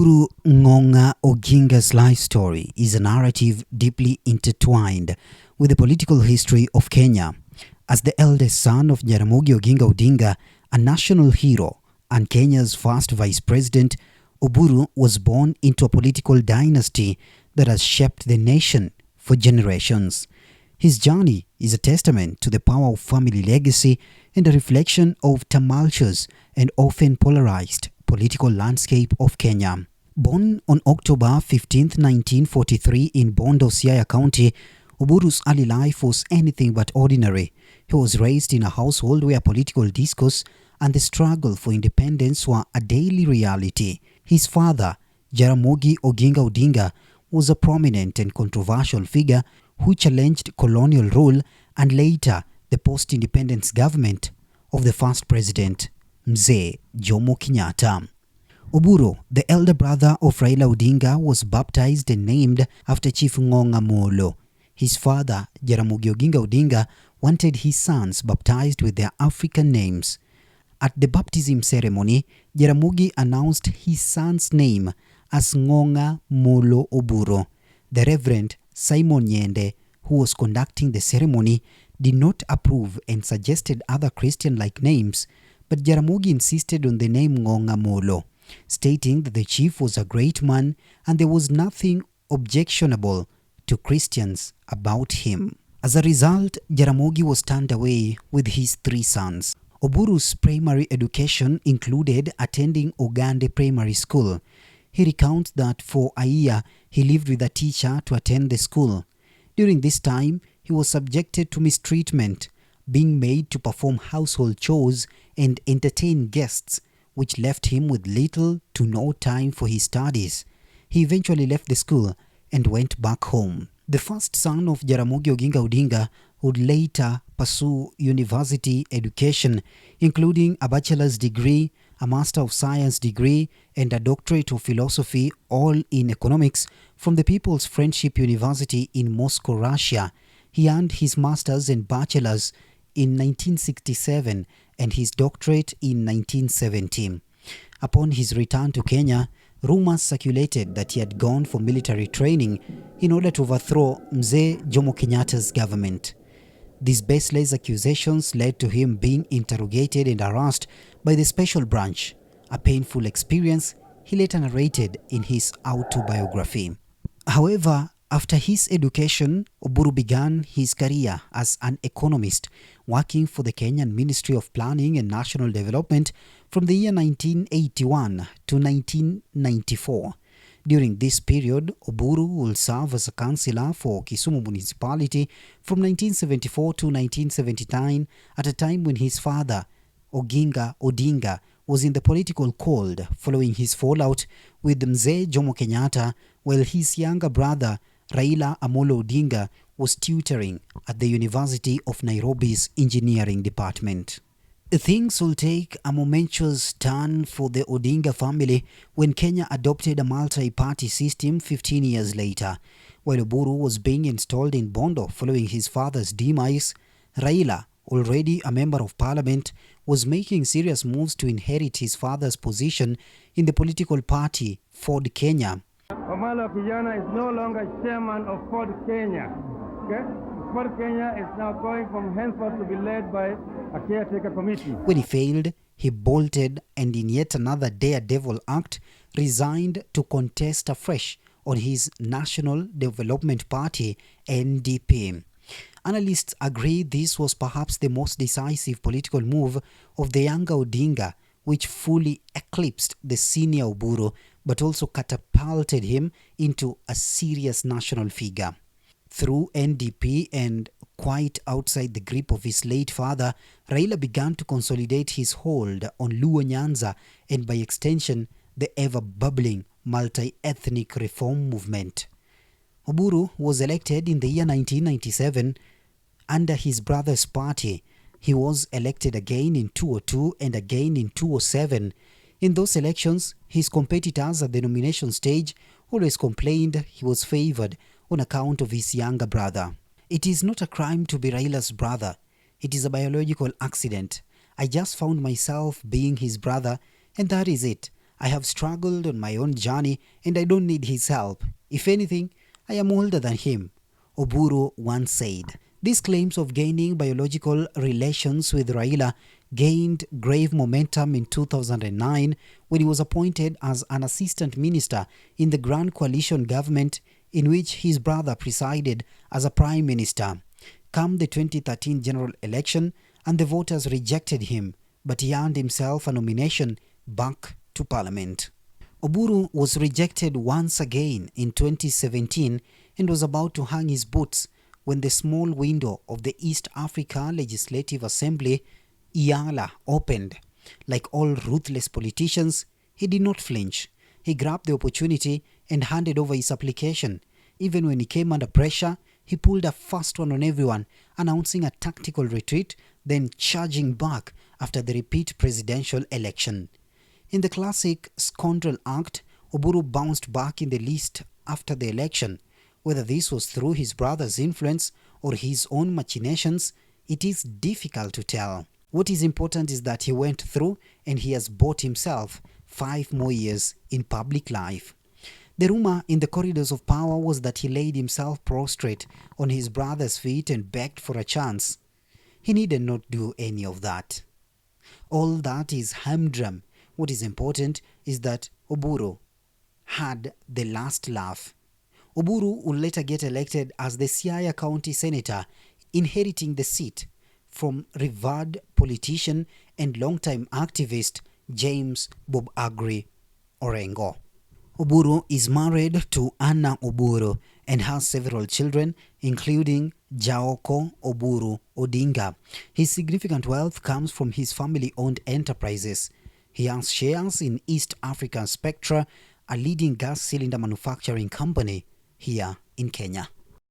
Oburu Ngonga Oginga's life story is a narrative deeply intertwined with the political history of Kenya. As the eldest son of Jaramogi Oginga Odinga, a national hero and Kenya's first vice president, Oburu was born into a political dynasty that has shaped the nation for generations. His journey is a testament to the power of family legacy and a reflection of tumultuous and often polarized political landscape of Kenya. Born on October 15, 1943 in Bondo, Siaya County, Oburu's early life was anything but ordinary. He was raised in a household where political discourse and the struggle for independence were a daily reality. His father, Jaramogi Oginga Odinga, was a prominent and controversial figure who challenged colonial rule and later the post-independence government of the first president, Mzee Jomo Kenyatta. Oburu, the elder brother of Raila Odinga, was baptized and named after Chief Ngonga Molo. His father, Jaramogi Oginga Odinga, wanted his sons baptized with their African names. At the baptism ceremony, Jaramogi announced his son's name as Ngonga Molo Oburu. The Reverend Simon Nyende, who was conducting the ceremony, did not approve and suggested other Christian-like names, but Jaramogi insisted on the name Ngonga Molo, stating that the chief was a great man and there was nothing objectionable to Christians about him. As a result, Jaramogi was turned away with his three sons. Oburu's primary education included attending Ogande Primary School. He recounts that for a year he lived with a teacher to attend the school. During this time, he was subjected to mistreatment, being made to perform household chores and entertain guests, which left him with little to no time for his studies. He eventually left the school and went back home. The first son of Jaramogi Oginga Odinga would later pursue university education, including a bachelor's degree, a Master of Science degree, and a doctorate of philosophy, all in economics, from the People's Friendship University in Moscow, Russia. He earned his master's and bachelor's in 1967 and his doctorate in 1970. Upon his return to Kenya, rumors circulated that he had gone for military training in order to overthrow Mzee Jomo Kenyatta's government. These baseless accusations led to him being interrogated and harassed by the special branch, a painful experience he later narrated in his autobiography. However, after his education, Oburu began his career as an economist, working for the Kenyan Ministry of Planning and National Development from the year 1981 to 1994. During this period, Oburu will serve as a councillor for Kisumu municipality from 1974 to 1979, at a time when his father, Oginga Odinga, was in the political cold following his fallout with Mzee Jomo Kenyatta, while his younger brother, Raila Amolo Odinga, was tutoring at the University of Nairobi's engineering department. Things will take a momentous turn for the Odinga family when Kenya adopted a multi-party system 15 years later. While Oburu was being installed in Bondo following his father's demise, Raila, already a member of parliament, was making serious moves to inherit his father's position in the political party Ford Kenya. Omalo Kijana is no longer chairman of Ford Kenya. Okay? Ford Kenya is now going from henceforth to be led by a caretaker committee. When he failed, he bolted and in yet another daredevil act resigned to contest afresh on his National Development Party (NDP). Analysts agree this was perhaps the most decisive political move of the younger Odinga, which fully eclipsed the senior Oburu but also catapulted him into a serious national figure. Through NDP and quite outside the grip of his late father, Raila began to consolidate his hold on Luo Nyanza and by extension the ever-bubbling multi-ethnic reform movement. Oburu was elected in the year 1997 under his brother's party. He was elected again in 2002 and again in 2007. In those elections, his competitors at the nomination stage always complained he was favored on account of his younger brother. It is not a crime to be Raila's brother. It is a biological accident. I just found myself being his brother, and that is it. I have struggled on my own journey and I don't need his help. If anything, I am older than him, Oburu once said. These claims of gaining biological relations with Raila gained grave momentum in 2009 when he was appointed as an assistant minister in the Grand Coalition government in which his brother presided as a prime minister. Come the 2013 general election, and the voters rejected him, but he earned himself a nomination back to parliament. Oburu was rejected once again in 2017 and was about to hang his boots when the small window of the East Africa Legislative Assembly, IALA, opened. Like all ruthless politicians, he did not flinch. He grabbed the opportunity and handed over his application. Even when he came under pressure, he pulled a fast one on everyone, announcing a tactical retreat, then charging back after the repeat presidential election. In the classic scoundrel act, Oburu bounced back in the list after the election. Whether this was through his brother's influence or his own machinations, it is difficult to tell. What is important is that he went through and he has bought himself 5 more years in public life. The rumor in the corridors of power was that he laid himself prostrate on his brother's feet and begged for a chance. He needed not do any of that. All that is humdrum. What is important is that Oburu had the last laugh. Oburu would later get elected as the Siaya County Senator, inheriting the seat from revered politician and longtime activist James Bob Agri Orengo. Oburu is married to Anna Oburu and has several children, including Jaoko Oburu Odinga. His significant wealth comes from his family-owned enterprises. He has shares in East African Spectra, a leading gas cylinder manufacturing company here in Kenya.